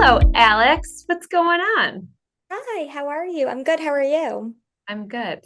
Hello, Alex. What's going on? Hi, how are you? I'm good. How are you? I'm good.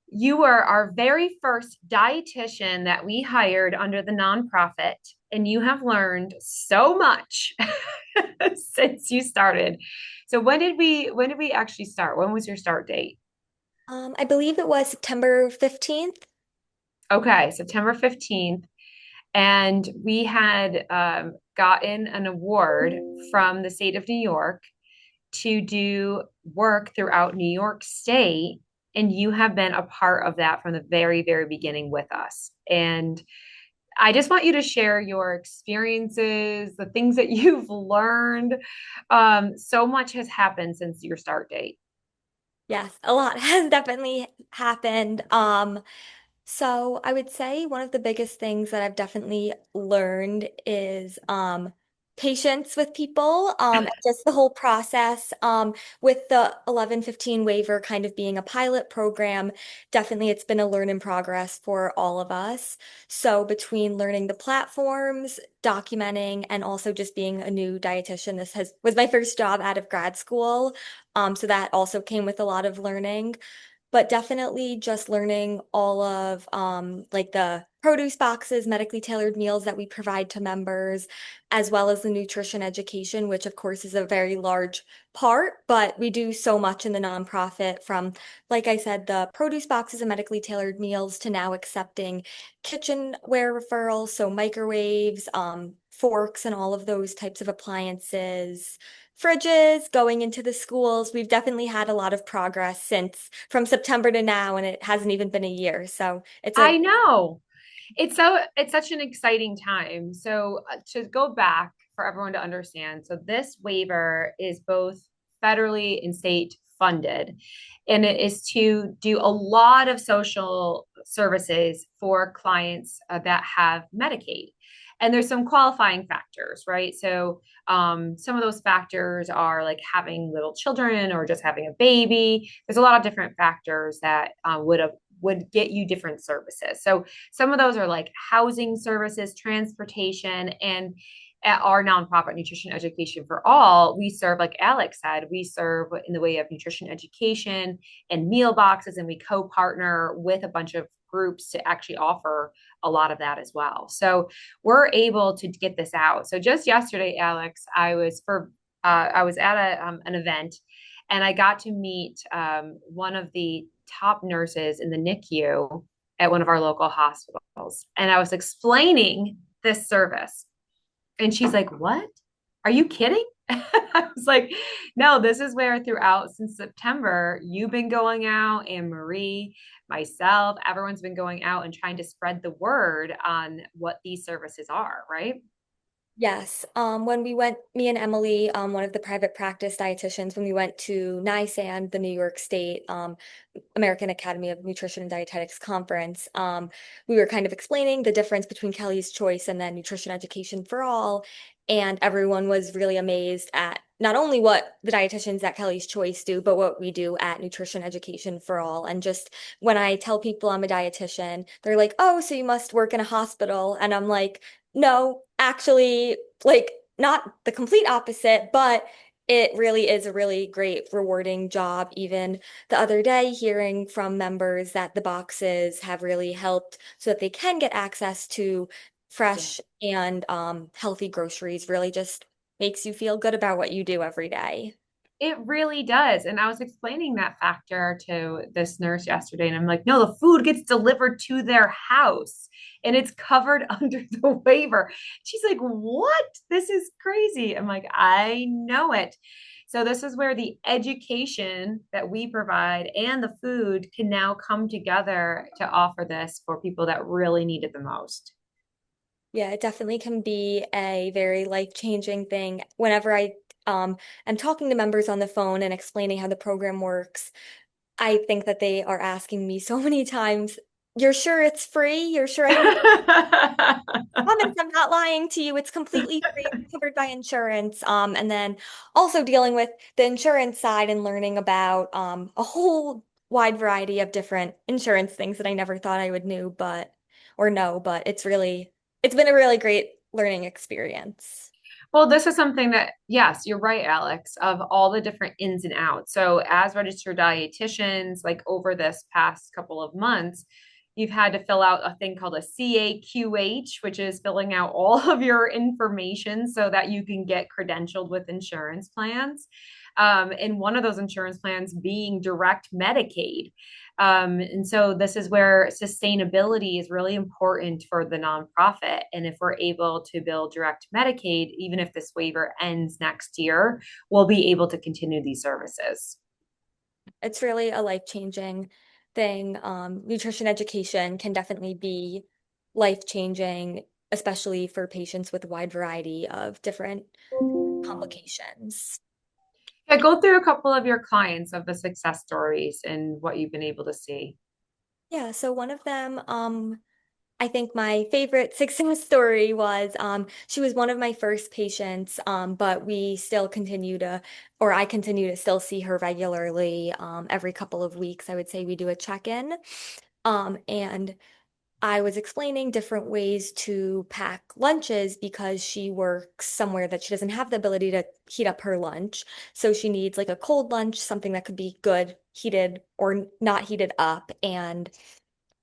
You were our very first dietitian that we hired under the nonprofit, and you have learned so much since you started. So when did we actually start? When was your start date? I believe it was September 15th. Okay, September 15th. And we had gotten an award from the state of New York to do work throughout New York State. And you have been a part of that from the very, very beginning with us. And I just want you to share your experiences, the things that you've learned. So much has happened since your start date. Yes, a lot has definitely happened. So I would say one of the biggest things that I've definitely learned is patience with people, and just the whole process. With the 1115 waiver kind of being a pilot program, definitely it's been a learn in progress for all of us. So between learning the platforms, documenting, and also just being a new dietitian, this has was my first job out of grad school. So that also came with a lot of learning, but definitely just learning all of like the produce boxes, medically tailored meals that we provide to members, as well as the nutrition education, which of course is a very large part, but we do so much in the nonprofit from, like I said, the produce boxes and medically tailored meals to now accepting kitchenware referrals, so microwaves, forks, and all of those types of appliances, fridges going into the schools. We've definitely had a lot of progress since from September to now, and it hasn't even been a year. So it's a I know. It's such an exciting time. To go back for everyone to understand, so this waiver is both federally and state funded, and it is to do a lot of social services for clients that have Medicaid. And there's some qualifying factors, right? Some of those factors are like having little children or just having a baby. There's a lot of different factors that would get you different services. So some of those are like housing services, transportation, and at our nonprofit Nutrition Education for All, we serve, like Alex said, we serve in the way of nutrition education and meal boxes, and we co-partner with a bunch of groups to actually offer a lot of that as well. So we're able to get this out. So just yesterday, Alex, I was at an event, and I got to meet one of the top nurses in the NICU at one of our local hospitals. And I was explaining this service. And she's like, "What? Are you kidding?" I was like, "No, this is where throughout since September, you've been going out, and Marie, myself, everyone's been going out and trying to spread the word on what these services are, right?" Yes. When we went, me and Emily, one of the private practice dietitians, when we went to NISAN, the New York State American Academy of Nutrition and Dietetics conference, we were kind of explaining the difference between Kelly's Choice and then Nutrition Education for All. And everyone was really amazed at not only what the dietitians at Kelly's Choice do, but what we do at Nutrition Education for All. And just when I tell people I'm a dietitian, they're like, "Oh, so you must work in a hospital." And I'm like, no, actually, like not the complete opposite, but it really is a really great, rewarding job. Even the other day, hearing from members that the boxes have really helped so that they can get access to Yeah. fresh and healthy groceries really just makes you feel good about what you do every day. It really does. And I was explaining that factor to this nurse yesterday, and I'm like, "No, the food gets delivered to their house and it's covered under the waiver." She's like, "What? This is crazy." I'm like, "I know it." So, this is where the education that we provide and the food can now come together to offer this for people that really need it the most. Yeah, it definitely can be a very life-changing thing. Whenever I am talking to members on the phone and explaining how the program works, I think that they are asking me so many times, "You're sure it's free? You're sure I don't promise I'm not lying to you. It's completely free, it's covered by insurance." And then also dealing with the insurance side and learning about a whole wide variety of different insurance things that I never thought I would know, but it's been a really great learning experience. Well, this is something that, yes, you're right, Alex, of all the different ins and outs. So, as registered dietitians, like over this past couple of months, you've had to fill out a thing called a CAQH, which is filling out all of your information so that you can get credentialed with insurance plans. And one of those insurance plans being direct Medicaid. And so this is where sustainability is really important for the nonprofit. And if we're able to build direct Medicaid, even if this waiver ends next year, we'll be able to continue these services. It's really a life-changing thing. Nutrition education can definitely be life-changing, especially for patients with a wide variety of different complications. Yeah, go through a couple of your clients of the success stories and what you've been able to see. Yeah, so one of them, I think my favorite success story was she was one of my first patients, but we still continue to, or I continue to still see her regularly every couple of weeks. I would say we do a check-in. And I was explaining different ways to pack lunches because she works somewhere that she doesn't have the ability to heat up her lunch. So she needs like a cold lunch, something that could be good heated or not heated up. And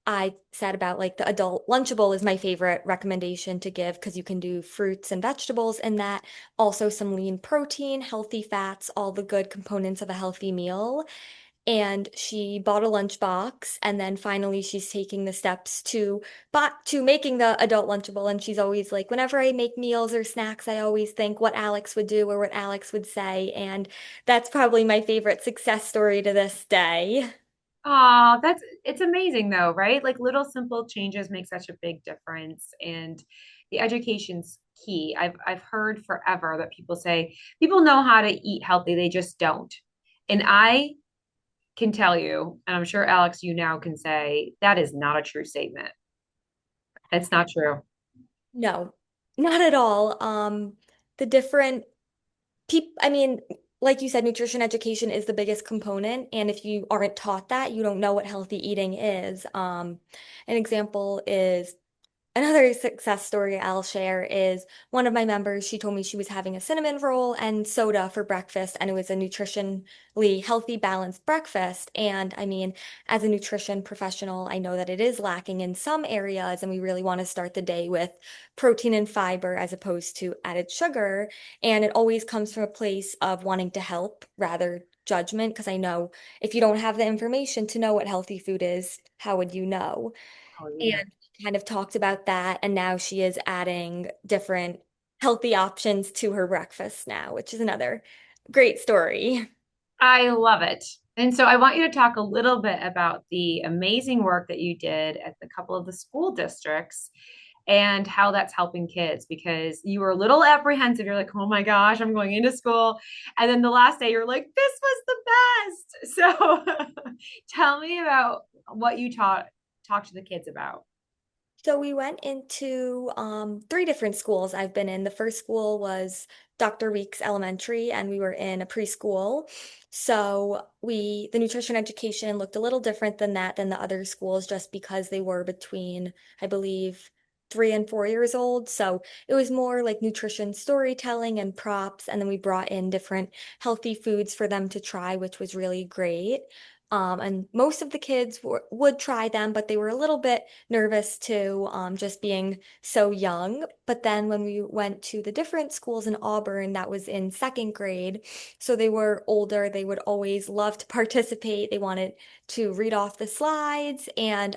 I said about like the adult Lunchable is my favorite recommendation to give because you can do fruits and vegetables in that, also some lean protein, healthy fats, all the good components of a healthy meal. And she bought a lunchbox, and then finally she's taking the steps to making the adult Lunchable. And she's always like, whenever I make meals or snacks, I always think what Alex would do or what Alex would say. And that's probably my favorite success story to this day. Oh, that's it's amazing though, right? Like little simple changes make such a big difference. And the education's key. I've heard forever that people say people know how to eat healthy, they just don't. And I can tell you, and I'm sure Alex, you now can say that is not a true statement. It's not true. No, not at all. The different people, I mean, like you said, nutrition education is the biggest component. And if you aren't taught that, you don't know what healthy eating is. An example is another success story I'll share is one of my members, she told me she was having a cinnamon roll and soda for breakfast, and it was a nutritionally healthy, balanced breakfast. And I mean, as a nutrition professional, I know that it is lacking in some areas, and we really want to start the day with protein and fiber as opposed to added sugar. And it always comes from a place of wanting to help rather judgment, because I know if you don't have the information to know what healthy food is, how would you know? I'll eat And it. we kind of talked about that. And now she is adding different healthy options to her breakfast now, which is another great story. I love it. And so I want you to talk a little bit about the amazing work that you did at the couple of the school districts and how that's helping kids because you were a little apprehensive. You're like, oh my gosh, I'm going into school. And then the last day, you're like, this was the best. So tell me about what you talked to the kids about. So we went into three different schools I've been in. The first school was Dr. Weeks Elementary, and we were in a preschool. So the nutrition education looked a little different than that than the other schools, just because they were between, I believe, 3 and 4 years old. So it was more like nutrition storytelling and props, and then we brought in different healthy foods for them to try, which was really great. And most of the kids would try them, but they were a little bit nervous too, just being so young. But then when we went to the different schools in Auburn, that was in second grade. So they were older. They would always love to participate. They wanted to read off the slides and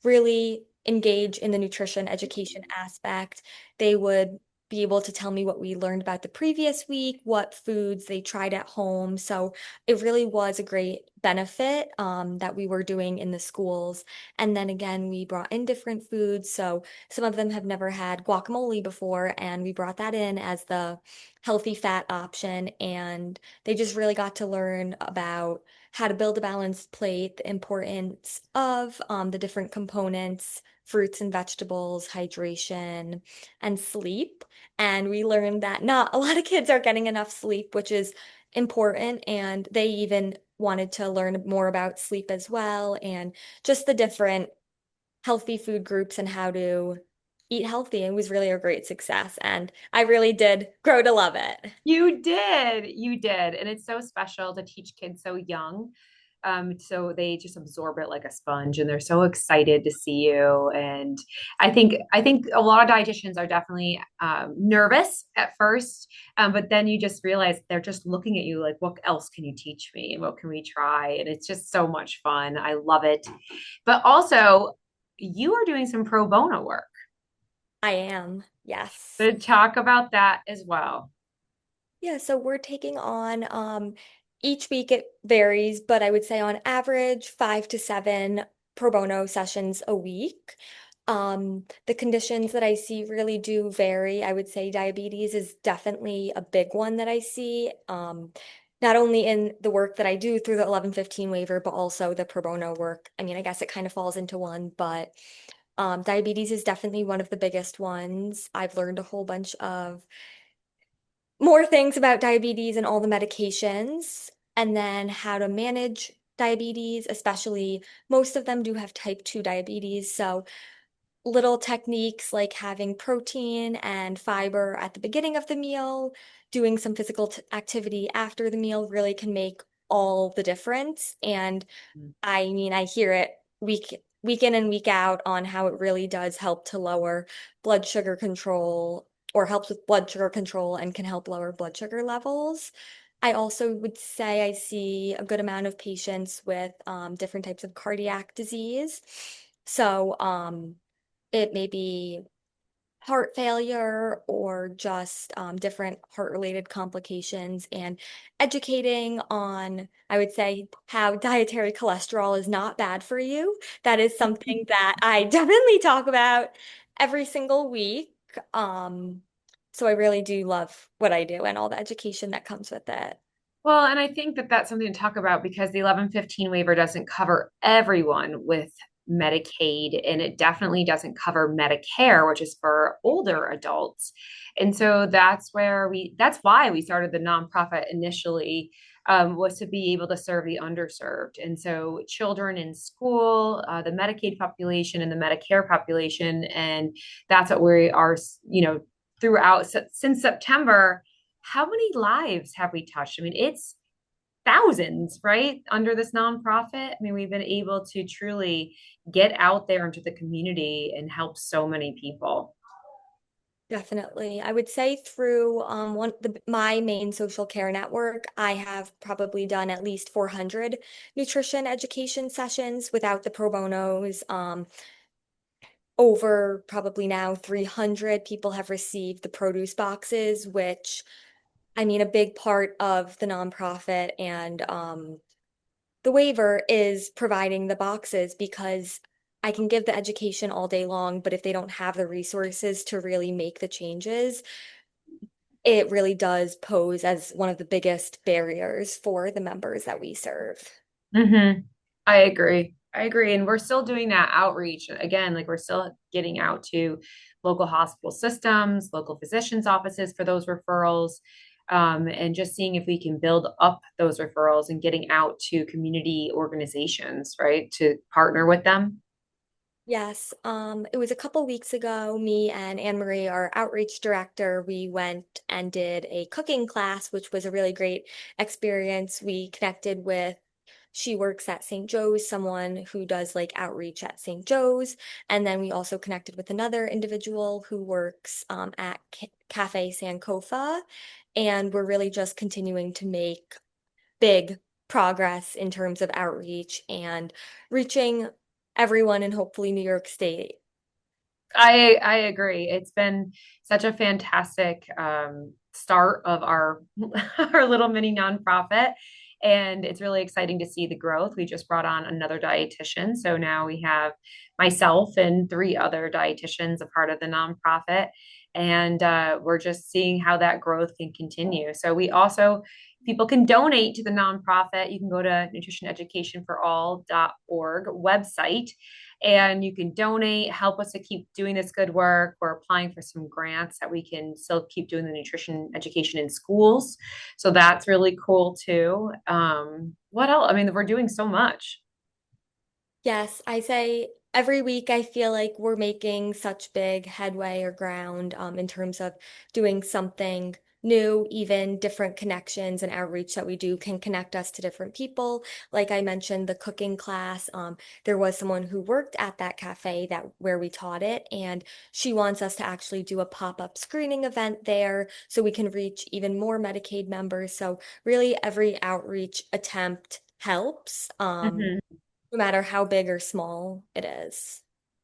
really engage in the nutrition education aspect. They would be able to tell me what we learned about the previous week, what foods they tried at home. So it really was a great benefit that we were doing in the schools. And then again, we brought in different foods. So some of them have never had guacamole before, and we brought that in as the healthy fat option. And they just really got to learn about how to build a balanced plate, the importance of the different components, fruits and vegetables, hydration, and sleep. And we learned that not a lot of kids are getting enough sleep, which is important. And they even wanted to learn more about sleep as well and just the different healthy food groups and how to eat healthy. It was really a great success, and I really did grow to love it. You did. And it's so special to teach kids so young. So they just absorb it like a sponge and they're so excited to see you. And I think a lot of dietitians are definitely nervous at first, but then you just realize they're just looking at you like, what else can you teach me? What can we try? And it's just so much fun. I love it. But also, you are doing some pro bono work. I am, yes. So talk about that as well. Yeah, so we're taking on each week it varies, but I would say on average 5 to 7 pro bono sessions a week. The conditions that I see really do vary. I would say diabetes is definitely a big one that I see. Not only in the work that I do through the 1115 waiver, but also the pro bono work. I mean, I guess it kind of falls into one, but diabetes is definitely one of the biggest ones. I've learned a whole bunch of more things about diabetes and all the medications, and then how to manage diabetes, especially most of them do have type 2 diabetes. So, little techniques like having protein and fiber at the beginning of the meal, doing some physical activity after the meal really can make all the difference. And I mean, I hear it week in and week out on how it really does help to lower blood sugar control or helps with blood sugar control and can help lower blood sugar levels. I also would say I see a good amount of patients with different types of cardiac disease. So it may be heart failure or just different heart-related complications and educating on, I would say, how dietary cholesterol is not bad for you. That is something that I definitely talk about every single week. Um, so I really do love what I do and all the education that comes with it. Well, and I think that that's something to talk about because the 1115 waiver doesn't cover everyone with Medicaid, and it definitely doesn't cover Medicare, which is for older adults. And so that's why we started the nonprofit initially, was to be able to serve the underserved. And so children in school, the Medicaid population and the Medicare population. And that's what we are, throughout since September. How many lives have we touched? I mean, it's thousands, right? Under this nonprofit. I mean, we've been able to truly get out there into the community and help so many people. Definitely. I would say through my main social care network, I have probably done at least 400 nutrition education sessions without the pro bonos. Over probably now 300 people have received the produce boxes, which I mean, a big part of the nonprofit and the waiver is providing the boxes because I can give the education all day long, but if they don't have the resources to really make the changes, it really does pose as one of the biggest barriers for the members that we serve. Mm-hmm. I agree. I agree. And we're still doing that outreach. Again, like we're still getting out to local hospital systems, local physicians' offices for those referrals, and just seeing if we can build up those referrals and getting out to community organizations, right, to partner with them. Yes, it was a couple weeks ago, me and Anne Marie, our outreach director, we went and did a cooking class, which was a really great experience. We connected with, she works at St. Joe's, someone who does like outreach at St. Joe's. And then we also connected with another individual who works at Cafe Sankofa. And we're really just continuing to make big progress in terms of outreach and reaching everyone in hopefully New York State. I agree. It's been such a fantastic start of our our little mini nonprofit, and it's really exciting to see the growth. We just brought on another dietitian, so now we have myself and three other dietitians a part of the nonprofit, and we're just seeing how that growth can continue. So we also people can donate to the nonprofit. You can go to nutritioneducationforall.org website and you can donate, help us to keep doing this good work. We're applying for some grants that we can still keep doing the nutrition education in schools. So that's really cool too. What else? I mean, we're doing so much. Yes, I say every week I feel like we're making such big headway or ground in terms of doing something new, even different connections and outreach that we do can connect us to different people. Like I mentioned, the cooking class, there was someone who worked at that cafe that where we taught it, and she wants us to actually do a pop-up screening event there so we can reach even more Medicaid members. So really every outreach attempt helps. Mhm. No matter how big or small it is.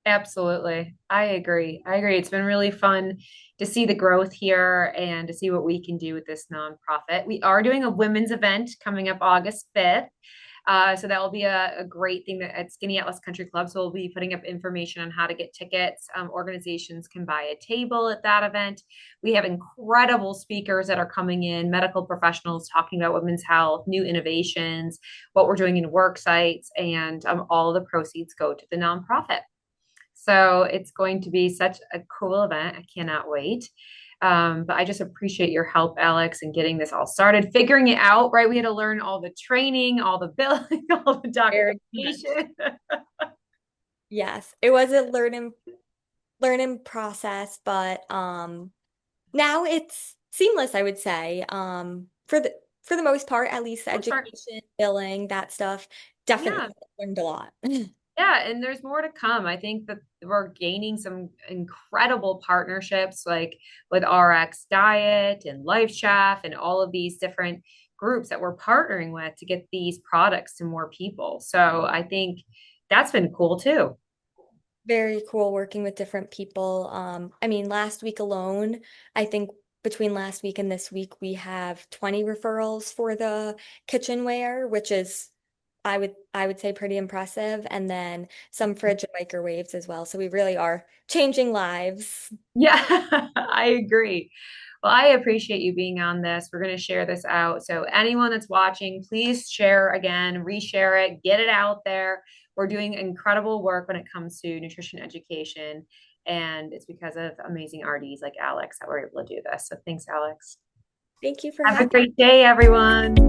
Absolutely. I agree. I agree. It's been really fun to see the growth here and to see what we can do with this nonprofit. We are doing a women's event coming up August 5th. So that will be a great thing that at Skinny Atlas Country Club. So we'll be putting up information on how to get tickets. Organizations can buy a table at that event. We have incredible speakers that are coming in, medical professionals talking about women's health, new innovations, what we're doing in work sites, and all of the proceeds go to the nonprofit. So it's going to be such a cool event. I cannot wait. But I just appreciate your help, Alex, in getting this all started, figuring it out, right? We had to learn all the training, all the billing, all the Very much. documentation. Yes, it was a learning process, but now it's seamless, I would say. For the most part, at least the Most part. education, billing, that stuff, definitely Yeah. learned a lot. Yeah, and there's more to come. I think that we're gaining some incredible partnerships like with RX Diet and Life Chef and all of these different groups that we're partnering with to get these products to more people. So I think that's been cool too. Very cool working with different people. I mean, last week alone, I think between last week and this week, we have 20 referrals for the kitchenware, which is I would say pretty impressive, and then some fridge and microwaves as well. So we really are changing lives. Yeah, I agree. Well, I appreciate you being on this. We're going to share this out. So, anyone that's watching, please share again, reshare it, get it out there. We're doing incredible work when it comes to nutrition education. And it's because of amazing RDs like Alex that we're able to do this. So, thanks, Alex. Thank you for Have a having great day, everyone.